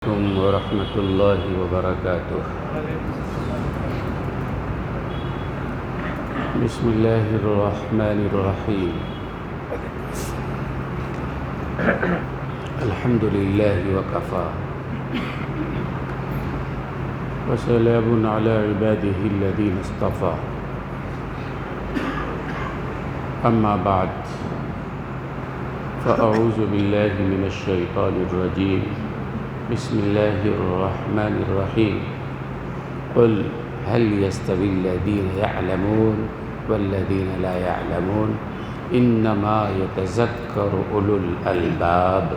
عليكم ورحمة الله وبركاته. بسم الله الرحمن الرحيم. الحمد لله وكفى وسلام على عباده الذين اصطفى. أما بعد، فأعوذ بالله من الشيطان الرجيم. بسم الله الرحمن الرحيم. قل هل يستوي الذين يعلمون والذين لا يعلمون إنما يتذكر أولو الألباب.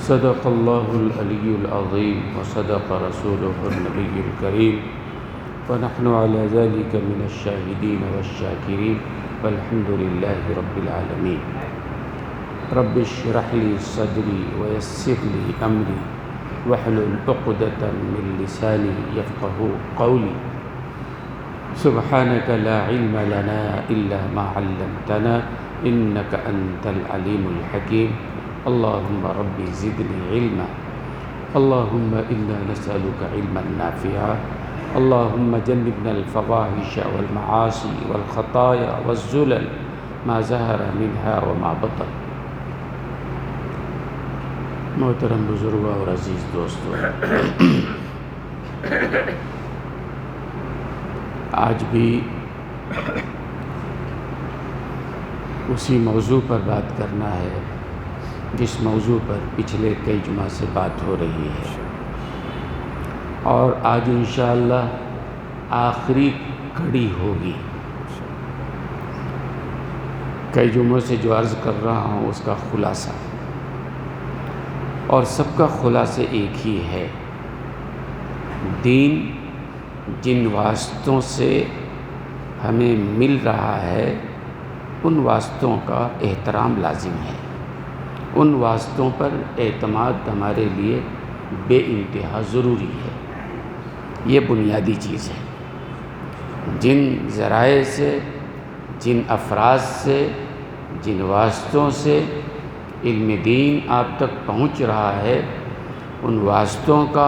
صدق الله العلي العظيم وصدق رسوله النبي الكريم ونحن على ذلك من الشاهدين والشاكرين والحمد لله رب العالمين. رب اشرح لي صدري ويسر لي أمري واحلل عقدة من لساني يفقهوا قولي. سبحانك لا علم لنا إلا ما علمتنا إنك أنت العليم الحكيم. اللهم رب زدني علما. اللهم إنا نسألك علما نافعا. اللهم جنبنا الفواحش والمعاصي والخطايا والزلل ما ظهر منها وما بطن. محترم بزرگوں اور عزیز دوستوں، آج بھی اسی موضوع پر بات کرنا ہے جس موضوع پر پچھلے کئی جمعہ سے بات ہو رہی ہے، اور آج انشاءاللہ آخری کڑی ہوگی. کئی جمعوں سے جو عرض کر رہا ہوں اس کا خلاصہ، اور سب کا خلاصہ ایک ہی ہے: دین جن واسطوں سے ہمیں مل رہا ہے ان واسطوں کا احترام لازم ہے. ان واسطوں پر اعتماد ہمارے لیے بے انتہا ضروری ہے. یہ بنیادی چیز ہے. جن ذرائع سے، جن افراد سے، جن واسطوں سے علم دین آپ تک پہنچ رہا ہے، ان واسطوں کا،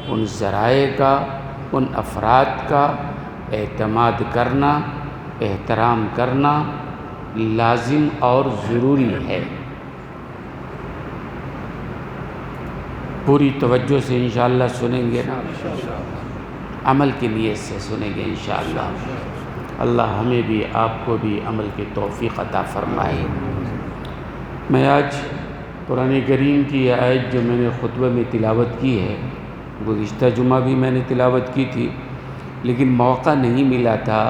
ان ذرائع کا، ان افراد کا اعتماد کرنا، احترام کرنا لازم اور ضروری ہے. پوری توجہ سے انشاءاللہ سنیں گے نا، عمل کی نیت سے سنیں گے انشاءاللہ. اللہ ہمیں بھی آپ کو بھی عمل کی توفیق عطا فرمائے. میں آج قرآن کریم کی یہ آیت جو میں نے خطبہ میں تلاوت کی ہے، گزشتہ جمعہ بھی میں نے تلاوت کی تھی، لیکن موقع نہیں ملا تھا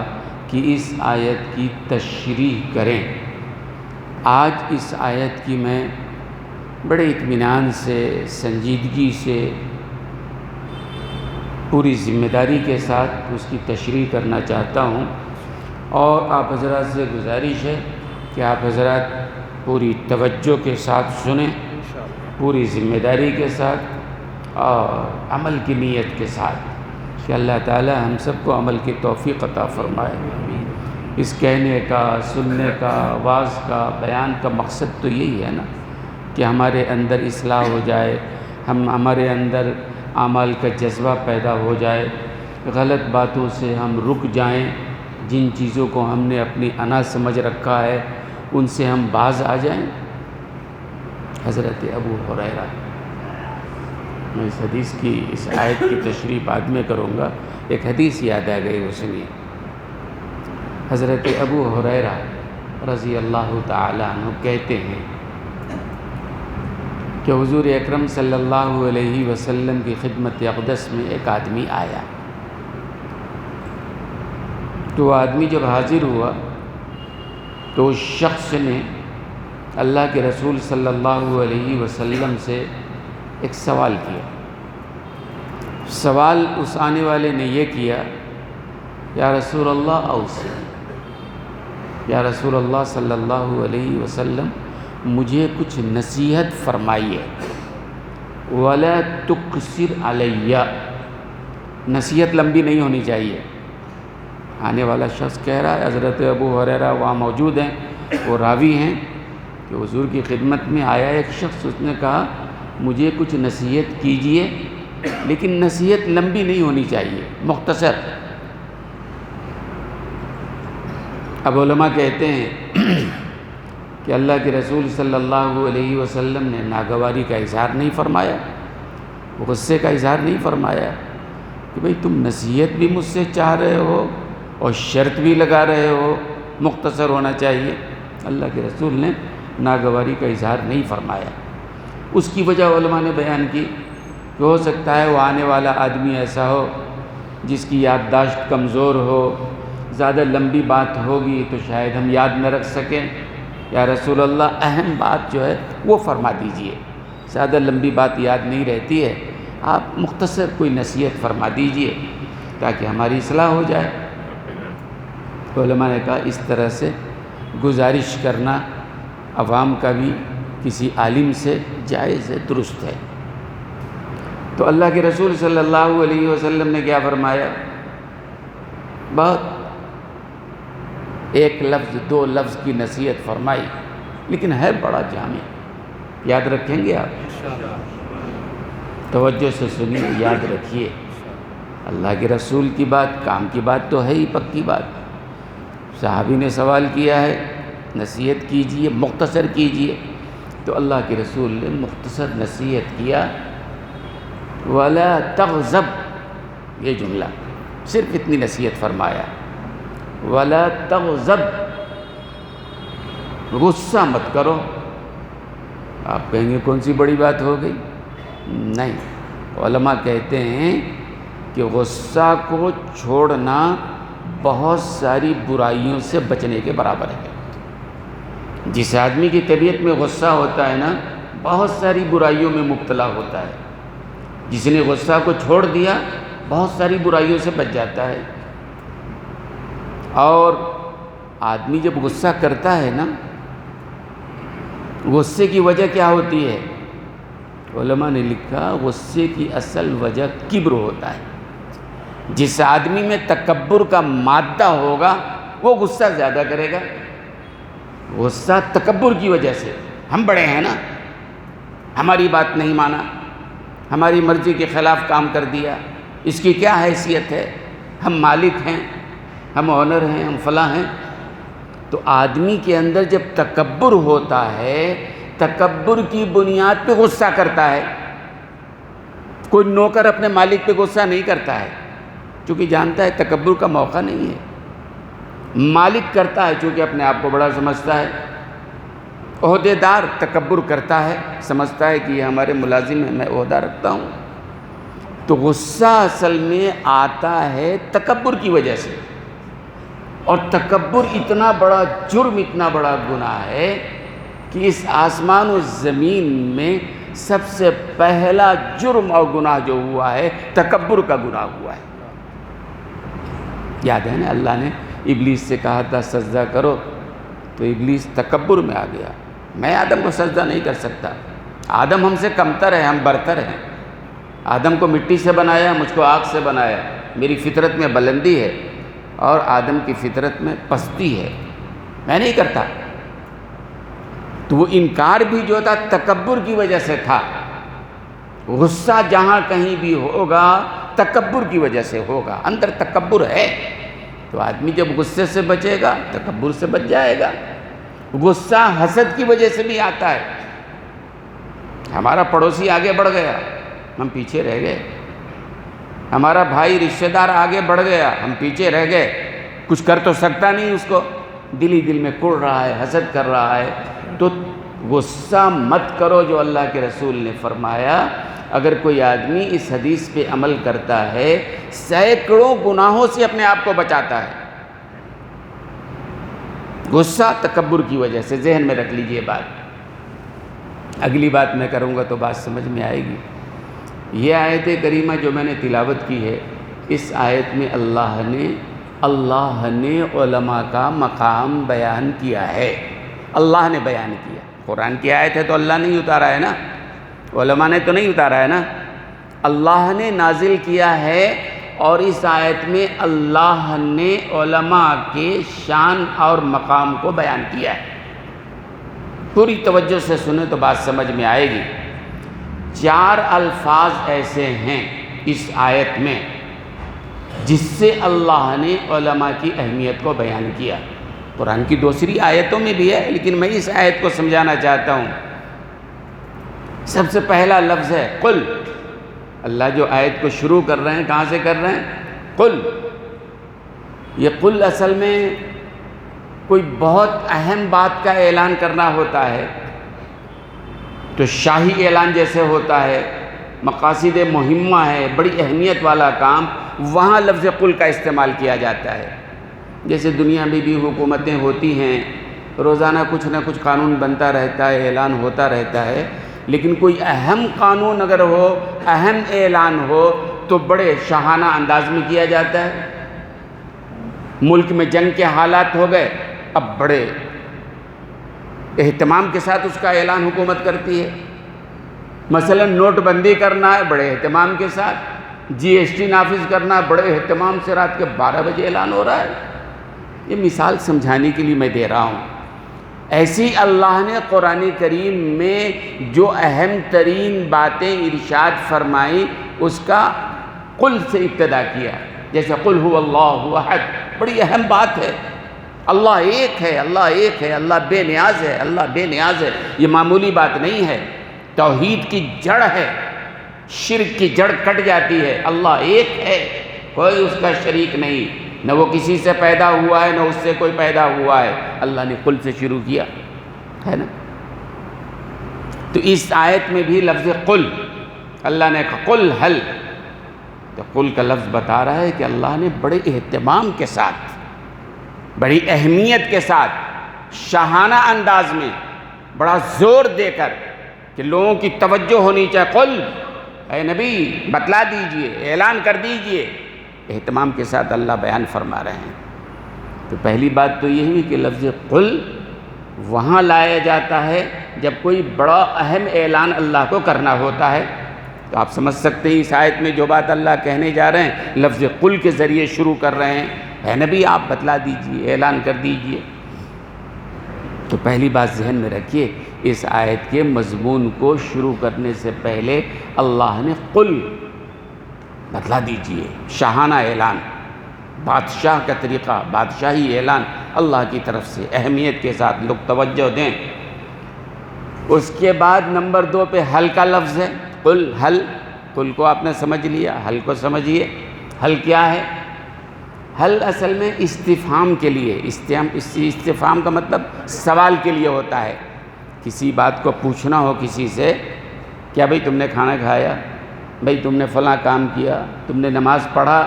کہ اس آیت کی تشریح کریں. آج اس آیت کی میں بڑے اطمینان سے، سنجیدگی سے، پوری ذمہ داری کے ساتھ اس کی تشریح کرنا چاہتا ہوں، اور آپ حضرات سے گزارش ہے کہ آپ حضرات پوری توجہ کے ساتھ سنیں، پوری ذمہ داری کے ساتھ اور عمل کی نیت کے ساتھ، کہ اللہ تعالی ہم سب کو عمل کی توفیق عطا فرمائے. اس کہنے کا، سننے کا، واعظ کا، بیان کا مقصد تو یہی ہے نا کہ ہمارے اندر اصلاح ہو جائے، ہمارے اندر اعمال کا جذبہ پیدا ہو جائے، غلط باتوں سے ہم رک جائیں، جن چیزوں کو ہم نے اپنی انا سمجھ رکھا ہے ان سے ہم باز آ جائیں. حضرت ابو ہریرہ، میں اس حدیث کی، اس آیت کی تشریح بعد میں کروں گا، ایک حدیث یاد آ گئی، وہ سنیے. حضرت ابو ہریرہ رضی اللہ تعالی عنہ کہتے ہیں کہ حضور اکرم صلی اللہ علیہ وسلم کی خدمت اقدس میں ایک آدمی آیا. تو وہ آدمی جب حاضر ہوا تو اس شخص نے اللہ کے رسول صلی اللہ علیہ وسلم سے ایک سوال کیا. سوال اس آنے والے نے یہ کیا: یا رسول اللہ اوصنی، یا رسول اللہ صلی اللہ علیہ وسلم مجھے کچھ نصیحت فرمائیے. ولا تقصر علی، نصیحت لمبی نہیں ہونی چاہیے. آنے والا شخص کہہ رہا ہے، حضرت ابو ہریرہ وہاں موجود ہیں، وہ راوی ہیں کہ حضور کی خدمت میں آیا ایک شخص، اس نے کہا مجھے کچھ نصیحت کیجئے، لیکن نصیحت لمبی نہیں ہونی چاہیے، مختصر۔ اب علماء کہتے ہیں کہ اللہ کے رسول صلی اللہ علیہ وسلم نے ناگواری کا اظہار نہیں فرمایا، غصے کا اظہار نہیں فرمایا کہ بھئی تم نصیحت بھی مجھ سے چاہ رہے ہو اور شرط بھی لگا رہے ہو، مختصر ہونا چاہیے۔ اللہ کے رسول نے ناگواری کا اظہار نہیں فرمایا۔ اس کی وجہ علماء نے بیان کی کہ ہو سکتا ہے وہ آنے والا آدمی ایسا ہو جس کی یادداشت کمزور ہو، زیادہ لمبی بات ہوگی تو شاید ہم یاد نہ رکھ سکیں، یا رسول اللہ اہم بات جو ہے وہ فرما دیجئے، زیادہ لمبی بات یاد نہیں رہتی ہے، آپ مختصر کوئی نصیحت فرما دیجئے تاکہ ہماری اصلاح ہو جائے۔ تو علماء نے کہا اس طرح سے گزارش کرنا عوام کا بھی کسی عالم سے جائز ہے، درست ہے۔ تو اللہ کے رسول صلی اللہ علیہ وسلم نے کیا فرمایا؟ بہت ایک لفظ دو لفظ کی نصیحت فرمائی، لیکن ہے بڑا جامع، یاد رکھیں گے آپ؟ توجہ سے سنیے، یاد رکھیے۔ اللہ کے رسول کی بات، کام کی بات تو ہے ہی پکی بات۔ صحابی نے سوال کیا ہے نصیحت کیجئے، مختصر کیجئے، تو اللہ کے رسول نے مختصر نصیحت کیا، وَلَا تَغْضَبْ، یہ جملہ صرف اتنی نصیحت فرمایا، وَلَا تَغْضَبْ، غصہ مت کرو۔ آپ کہیں گے کون سی بڑی بات ہو گئی؟ نہیں، علماء کہتے ہیں کہ غصہ کو چھوڑنا بہت ساری برائیوں سے بچنے کے برابر ہے۔ جس آدمی کی طبیعت میں غصہ ہوتا ہے نا، بہت ساری برائیوں میں مبتلا ہوتا ہے۔ جس نے غصہ کو چھوڑ دیا بہت ساری برائیوں سے بچ جاتا ہے۔ اور آدمی جب غصہ کرتا ہے نا، غصے کی وجہ کیا ہوتی ہے؟ علماء نے لکھا غصے کی اصل وجہ کبر ہوتا ہے۔ جس آدمی میں تکبر کا مادہ ہوگا وہ غصہ زیادہ کرے گا۔ غصہ تکبر کی وجہ سے، ہم بڑے ہیں نا، ہماری بات نہیں مانا، ہماری مرضی کے خلاف کام کر دیا، اس کی کیا حیثیت ہے، ہم مالک ہیں، ہم آنر ہیں، ہم فلاں ہیں۔ تو آدمی کے اندر جب تکبر ہوتا ہے، تکبر کی بنیاد پہ غصہ کرتا ہے۔ کوئی نوکر اپنے مالک پہ غصہ نہیں کرتا ہے چونکہ جانتا ہے تکبر کا موقع نہیں ہے۔ مالک کرتا ہے چونکہ اپنے آپ کو بڑا سمجھتا ہے۔ عہدے دار تکبر کرتا ہے، سمجھتا ہے کہ یہ ہمارے ملازم ہیں، میں عہدہ رکھتا ہوں۔ تو غصہ اصل میں آتا ہے تکبر کی وجہ سے، اور تکبر اتنا بڑا جرم، اتنا بڑا گناہ ہے کہ اس آسمان و زمین میں سب سے پہلا جرم اور گناہ جو ہوا ہے تکبر کا گناہ ہوا ہے۔ یاد ہے نا اللہ نے ابلیس سے کہا تھا سجدہ کرو، تو ابلیس تکبر میں آ گیا، میں آدم کو سجدہ نہیں کر سکتا، آدم ہم سے کمتر ہے، ہم برتر ہیں۔ آدم کو مٹی سے بنایا، مجھ کو آگ سے بنایا، میری فطرت میں بلندی ہے اور آدم کی فطرت میں پستی ہے، میں نہیں کرتا۔ تو وہ انکار بھی جو تھا تکبر کی وجہ سے تھا۔ غصہ جہاں کہیں بھی ہوگا تکبر کی وجہ سے ہوگا، اندر تکبر ہے، تو آدمی جب غصے سے بچے گا تکبر سے بچ جائے گا۔ غصہ حسد کی وجہ سے بھی آتا ہے۔ ہمارا پڑوسی آگے بڑھ گیا، ہم پیچھے رہ گئے، ہمارا بھائی رشتہ دار آگے بڑھ گیا، ہم پیچھے رہ گئے، کچھ کر تو سکتا نہیں، اس کو دل ہی دل میں کڑ رہا ہے، حسد کر رہا ہے۔ تو غصہ مت کرو جو اللہ کے رسول نے فرمایا۔ اگر کوئی آدمی اس حدیث پہ عمل کرتا ہے سینکڑوں گناہوں سے اپنے آپ کو بچاتا ہے۔ غصہ تکبر کی وجہ سے، ذہن میں رکھ لیجئے بات۔ اگلی بات میں کروں گا تو بات سمجھ میں آئے گی۔ یہ آیت کریمہ جو میں نے تلاوت کی ہے، اس آیت میں اللہ نے علماء کا مقام بیان کیا ہے۔ اللہ نے بیان کیا، قرآن کی آیت ہے تو اللہ نہیں اتارا ہے نا، علماء نے تو نہیں اتارا ہے نا، اللہ نے نازل کیا ہے۔ اور اس آیت میں اللہ نے علماء کے شان اور مقام کو بیان کیا ہے۔ پوری توجہ سے سنیں تو بات سمجھ میں آئے گی۔ 4 الفاظ ایسے ہیں اس آیت میں جس سے اللہ نے علماء کی اہمیت کو بیان کیا۔ قرآن کی دوسری آیتوں میں بھی ہے، لیکن میں اس آیت کو سمجھانا چاہتا ہوں۔ سب سے پہلا لفظ ہے قل۔ اللہ جو آیت کو شروع کر رہے ہیں کہاں سے کر رہے ہیں؟ قل۔ یہ قل اصل میں کوئی بہت اہم بات کا اعلان کرنا ہوتا ہے تو شاہی اعلان جیسے ہوتا ہے، مقاصد مہمہ ہے، بڑی اہمیت والا کام، وہاں لفظ قل کا استعمال کیا جاتا ہے۔ جیسے دنیا میں بھی حکومتیں ہوتی ہیں، روزانہ کچھ نہ کچھ قانون بنتا رہتا ہے، اعلان ہوتا رہتا ہے، لیکن کوئی اہم قانون اگر ہو، اہم اعلان ہو تو بڑے شاہانہ انداز میں کیا جاتا ہے۔ ملک میں جنگ کے حالات ہو گئے، اب بڑے اہتمام کے ساتھ اس کا اعلان حکومت کرتی ہے۔ مثلا نوٹ بندی کرنا ہے، بڑے اہتمام کے ساتھ۔ جی ایس ٹی نافذ کرنا، بڑے اہتمام سے رات کے 12 بجے اعلان ہو رہا ہے۔ یہ مثال سمجھانے کے لیے میں دے رہا ہوں۔ ایسی اللہ نے قرآن کریم میں جو اہم ترین باتیں ارشاد فرمائی اس کا قل سے ابتدا کیا، جیسے قل هو اللہ احد، بڑی اہم بات ہے۔ اللہ ایک ہے، اللہ ایک ہے، اللہ بے نیاز ہے، اللہ بے نیاز ہے۔ یہ معمولی بات نہیں ہے، توحید کی جڑ ہے، شرک کی جڑ کٹ جاتی ہے۔ اللہ ایک ہے، کوئی اس کا شریک نہیں، نہ وہ کسی سے پیدا ہوا ہے نہ اس سے کوئی پیدا ہوا ہے۔ اللہ نے قل سے شروع کیا ہے نا۔ تو اس آیت میں بھی لفظ قل، اللہ نے کہا قل حل، تو قل کا لفظ بتا رہا ہے کہ اللہ نے بڑے اہتمام کے ساتھ، بڑی اہمیت کے ساتھ، شاہانہ انداز میں، بڑا زور دے کر کہ لوگوں کی توجہ ہونی چاہیے، قل اے نبی بتلا دیجئے، اعلان کر دیجئے، اہتمام کے ساتھ اللہ بیان فرما رہے ہیں۔ تو پہلی بات تو یہ ہوئی کہ لفظ قل وہاں لایا جاتا ہے جب کوئی بڑا اہم اعلان اللہ کو کرنا ہوتا ہے۔ تو آپ سمجھ سکتے ہیں اس آیت میں جو بات اللہ کہنے جا رہے ہیں لفظ قل کے ذریعے شروع کر رہے ہیں، اے نبی آپ بتلا دیجئے، اعلان کر دیجئے۔ تو پہلی بات ذہن میں رکھیے، اس آیت کے مضمون کو شروع کرنے سے پہلے اللہ نے قل بتلا دیجئے، شاہانہ اعلان، بادشاہ کا طریقہ، بادشاہی اعلان اللہ کی طرف سے اہمیت کے ساتھ، لوگ توجہ دیں۔ اس کے بعد نمبر 2 پہ حل کا لفظ ہے، قل حل۔ قل کو آپ نے سمجھ لیا، حل کو سمجھیے۔ حل کیا ہے؟ حل اصل میں استفہام کے لیے، استفہام کا مطلب سوال کے لیے ہوتا ہے۔ کسی بات کو پوچھنا ہو کسی سے، کیا بھئی تم نے کھانا کھایا، بھئی تم نے فلاں کام کیا، تم نے نماز پڑھا،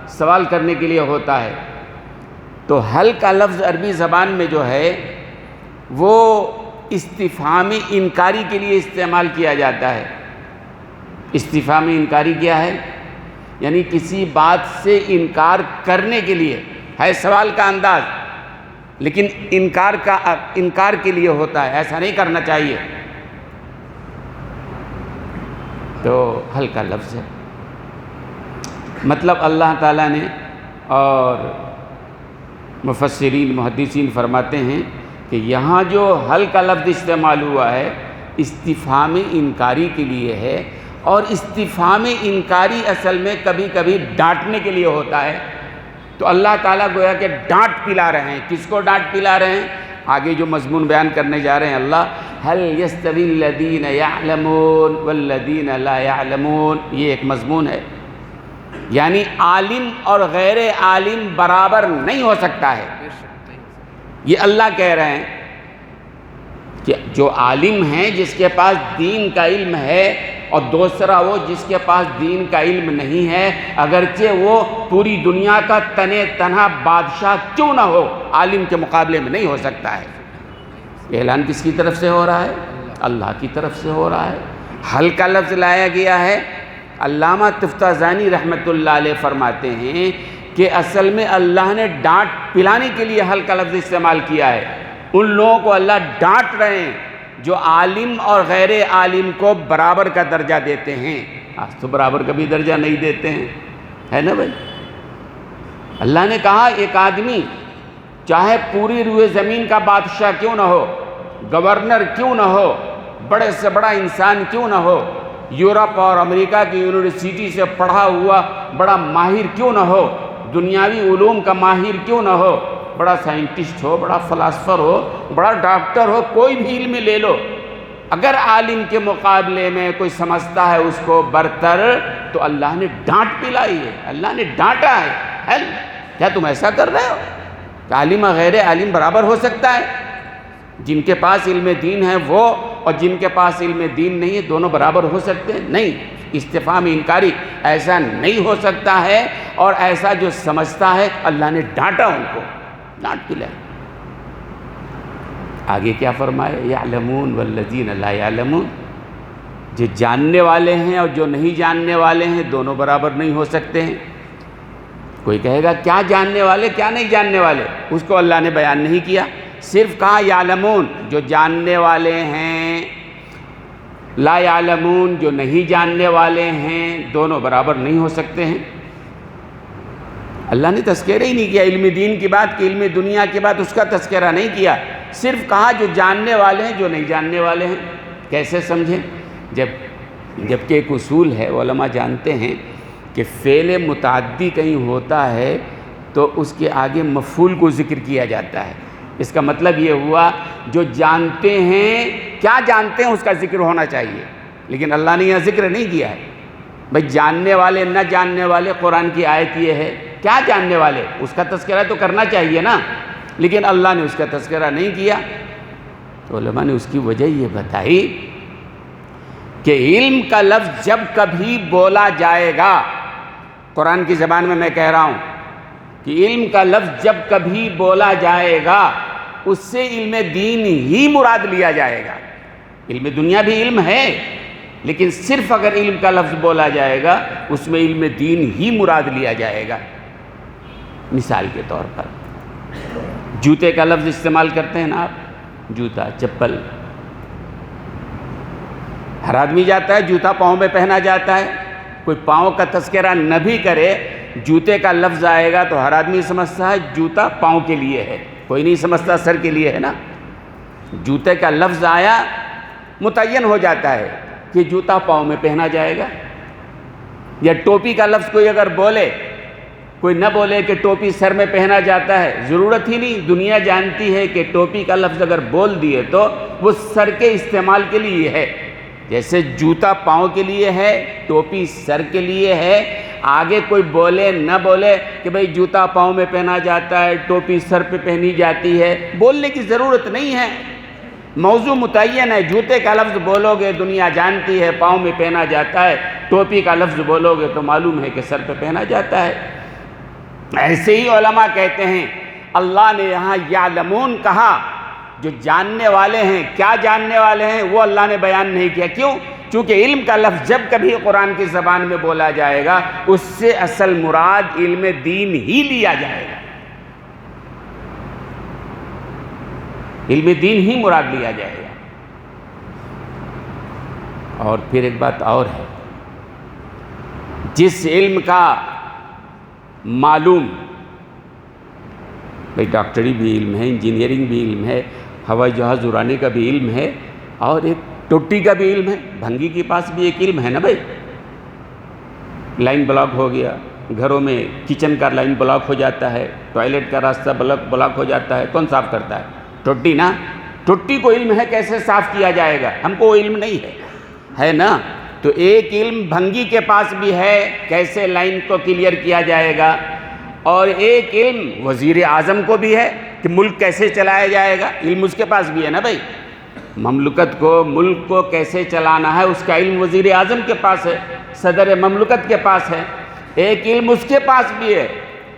سوال کرنے کے لیے ہوتا ہے۔ تو حل کا لفظ عربی زبان میں جو ہے وہ استفہامی انکاری کے لیے استعمال کیا جاتا ہے۔ استفہامی انکاری کیا ہے؟ یعنی کسی بات سے انکار کرنے کے لیے ہے، سوال کا انداز، لیکن انکار کے لیے ہوتا ہے، ایسا نہیں کرنا چاہیے۔ تو حل کا لفظ ہے، مطلب اللہ تعالیٰ نے، اور مفسرین محدثین فرماتے ہیں کہ یہاں جو حل کا لفظ استعمال ہوا ہے استفہام انکاری کے لیے ہے، اور استفہام انکاری اصل میں کبھی کبھی ڈانٹنے کے لیے ہوتا ہے۔ تو اللہ تعالیٰ گویا کہ ڈانٹ پلا رہے ہیں۔ کس کو ڈانٹ پلا رہے ہیں؟ آگے جو مضمون بیان کرنے جا رہے ہیں اللہ، هل يستوي الذين يعلمون والذين لا يعلمون، یہ ایک مضمون ہے، یعنی عالم اور غیر عالم برابر نہیں ہو سکتا ہے۔ یہ اللہ کہہ رہے ہیں کہ جو عالم ہیں جس کے پاس دین کا علم ہے، اور دوسرا وہ جس کے پاس دین کا علم نہیں ہے، اگرچہ وہ پوری دنیا کا تنے تنہا بادشاہ کیوں نہ ہو، عالم کے مقابلے میں نہیں ہو سکتا ہے۔ اعلان کس کی طرف سے ہو رہا ہے؟ اللہ کی طرف سے ہو رہا ہے۔ حل کا لفظ لایا گیا ہے۔ علامہ تفتازانی رحمۃ اللہ علیہ فرماتے ہیں کہ اصل میں اللہ نے ڈانٹ پلانے کے لیے حل کا لفظ استعمال کیا ہے۔ ان لوگوں کو اللہ ڈانٹ رہے ہیں جو عالم اور غیر عالم کو برابر کا درجہ دیتے ہیں۔ آج تو برابر کا بھی درجہ نہیں دیتے ہیں، ہے نا بھائی؟ اللہ نے کہا ایک آدمی چاہے پوری روئے زمین کا بادشاہ کیوں نہ ہو، گورنر کیوں نہ ہو، بڑے سے بڑا انسان کیوں نہ ہو، یورپ اور امریکہ کی یونیورسٹی سے پڑھا ہوا بڑا ماہر کیوں نہ ہو، دنیاوی علوم کا ماہر کیوں نہ ہو، بڑا سائنٹسٹ ہو، بڑا فلاسفر ہو، بڑا ڈاکٹر ہو، کوئی بھی علم لے لو، اگر عالم کے مقابلے میں کوئی سمجھتا ہے اس کو برتر، تو اللہ نے ڈانٹ پلائی ہے، اللہ نے ڈانٹا ہے۔ کیا تم ایسا کر رہے ہو کہ عالم اور غیر عالم برابر ہو سکتا ہے؟ جن کے پاس علم دین ہے وہ اور جن کے پاس علم دین نہیں ہے دونوں برابر ہو سکتے ہیں؟ نہیں، استفہام انکاری، ایسا نہیں ہو سکتا ہے، اور ایسا جو سمجھتا ہے اللہ نے ڈانٹا ان کو، ڈانٹ پلائی۔ آگے کیا فرمائے؟ یعلمون والذین لا یعلمون، جو جاننے والے ہیں اور جو نہیں جاننے والے ہیں دونوں برابر نہیں ہو سکتے ہیں۔ کوئی کہے گا کیا جاننے والے کیا نہیں جاننے والے، اس کو اللہ نے بیان نہیں کیا، صرف کہا یعلمون جو جاننے والے ہیں، لا یعلمون جو نہیں جاننے والے ہیں، دونوں برابر نہیں ہو سکتے ہیں۔ اللہ نے تذکرہ ہی نہیں کیا علم دین کی بات، کہ علم دنیا کی بات، اس کا تذکرہ نہیں کیا، صرف کہا جو جاننے والے ہیں جو نہیں جاننے والے ہیں۔ کیسے سمجھیں؟ جبکہ ایک اصول ہے، علماء جانتے ہیں کہ فعل متعدی کہیں ہوتا ہے تو اس کے آگے مفعول کو ذکر کیا جاتا ہے۔ اس کا مطلب یہ ہوا جو جانتے ہیں، کیا جانتے ہیں اس کا ذکر ہونا چاہیے، لیکن اللہ نے یہاں ذکر نہیں کیا ہے۔ بھئی جاننے والے نہ جاننے والے، قرآن کی آیت یہ ہے، کیا جاننے والے اس کا تذکرہ تو کرنا چاہیے نا، لیکن اللہ نے اس کا تذکرہ نہیں کیا۔ تو علماء نے اس کی وجہ یہ بتائی کہ علم کا لفظ جب کبھی بولا جائے گا، قرآن کی زبان میں کہہ رہا ہوں کہ علم کا لفظ جب کبھی بولا جائے گا اس سے علم دین ہی مراد لیا جائے گا۔ علم دنیا بھی علم ہے، لیکن صرف اگر علم کا لفظ بولا جائے گا اس میں علم دین ہی مراد لیا جائے گا۔ مثال کے طور پر جوتے کا لفظ استعمال کرتے ہیں نا آپ، جوتا، چپل، ہر آدمی جاتا ہے، جوتا پاؤں میں پہنا جاتا ہے، کوئی پاؤں کا تذکرہ نہ بھی کرے، جوتے کا لفظ آئے گا تو ہر آدمی سمجھتا ہے جوتا پاؤں کے لیے ہے، کوئی نہیں سمجھتا سر کے لیے ہے نا۔ جوتے کا لفظ آیا متعین ہو جاتا ہے کہ جوتا پاؤں میں پہنا جائے گا۔ یا ٹوپی کا لفظ کوئی اگر بولے، کوئی نہ بولے کہ ٹوپی سر میں پہنا جاتا ہے، ضرورت ہی نہیں، دنیا جانتی ہے کہ ٹوپی کا لفظ اگر بول دیے تو وہ سر کے استعمال کے لیے ہے۔ جیسے جوتا پاؤں کے لیے ہے، ٹوپی سر کے لیے ہے، آگے کوئی بولے نہ بولے کہ بھئی جوتا پاؤں میں پہنا جاتا ہے، ٹوپی سر پہ پہنی جاتی ہے، بولنے کی ضرورت نہیں ہے، موضوع متعین ہے۔ جوتے کا لفظ بولو گے دنیا جانتی ہے پاؤں میں پہنا جاتا ہے، ٹوپی کا لفظ بولو گے تو معلوم ہے کہ سر پہ پہنا جاتا ہے۔ ایسے ہی علماء کہتے ہیں اللہ نے یہاں یعلمون کہا، جو جاننے والے ہیں، کیا جاننے والے ہیں وہ اللہ نے بیان نہیں کیا۔ کیوں؟ چونکہ علم کا لفظ جب کبھی قرآن کی زبان میں بولا جائے گا اس سے اصل مراد علم دین ہی لیا جائے گا، علم دین ہی مراد لیا جائے گا۔ اور پھر ایک بات اور ہے، جس علم کا معلوم، بھئی ڈاکٹری بھی علم ہے، انجینئرنگ بھی علم ہے، ہوائی جہاز اڑانے کا بھی علم ہے، اور ایک ٹوٹی کا بھی علم ہے، بھنگی کے پاس بھی ایک علم ہے نا بھائی۔ لائن بلاک ہو گیا، گھروں میں کچن کا لائن بلاک ہو جاتا ہے، ٹوائلٹ کا راستہ بلاک ہو جاتا ہے، کون صاف کرتا ہے؟ ٹوٹی نا۔ ٹوٹی کو علم ہے کیسے صاف کیا جائے گا، ہم کو علم نہیں ہے نا۔ تو ایک علم بھنگی کے پاس بھی ہے کیسے لائن کو کلیئر کیا جائے گا، اور ایک علم وزیر اعظم کو بھی ہے کہ ملک کیسے چلایا جائے گا، علم اس کے پاس بھی ہے نا بھائی۔ مملکت کو، ملک کو کیسے چلانا ہے اس کا علم وزیر اعظم کے پاس ہے، صدر مملکت کے پاس ہے، ایک علم اس کے پاس بھی ہے،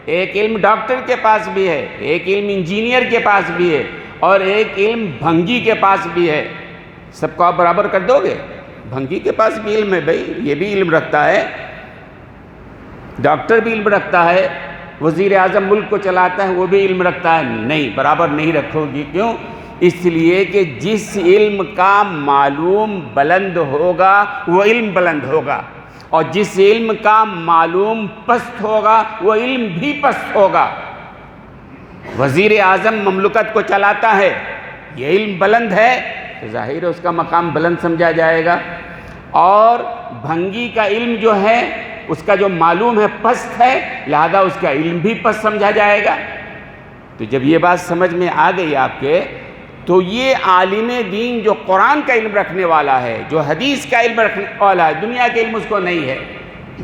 ایک علم ڈاکٹر کے پاس بھی ہے، ایک علم انجینئر کے پاس بھی ہے، اور ایک علم بھنگی کے پاس بھی ہے۔ سب کو آپ برابر کر دو گے؟ بھنگی کے پاس بھی علم ہے بھائی، یہ بھی علم رکھتا ہے، ڈاکٹر بھی علم رکھتا ہے، وزیر اعظم ملک کو چلاتا ہے وہ بھی علم رکھتا ہے۔ نہیں، برابر نہیں رکھو گی۔ کیوں؟ اس لیے کہ جس علم کا معلوم بلند ہوگا وہ علم بلند ہوگا، اور جس علم کا معلوم پست ہوگا وہ علم بھی پست ہوگا۔ وزیر اعظم مملکت کو چلاتا ہے، یہ علم بلند ہے تو ظاہر ہے اس کا مقام بلند سمجھا جائے گا۔ اور بھنگی کا علم جو ہے اس کا جو معلوم ہے پست ہے، لہذا اس کا علم بھی پست سمجھا جائے گا۔ تو جب یہ بات سمجھ میں آ گئی آپ کے، تو یہ عالم دین جو قرآن کا علم رکھنے والا ہے، جو حدیث کا علم رکھنے والا ہے، دنیا کے علم اس کو نہیں ہے۔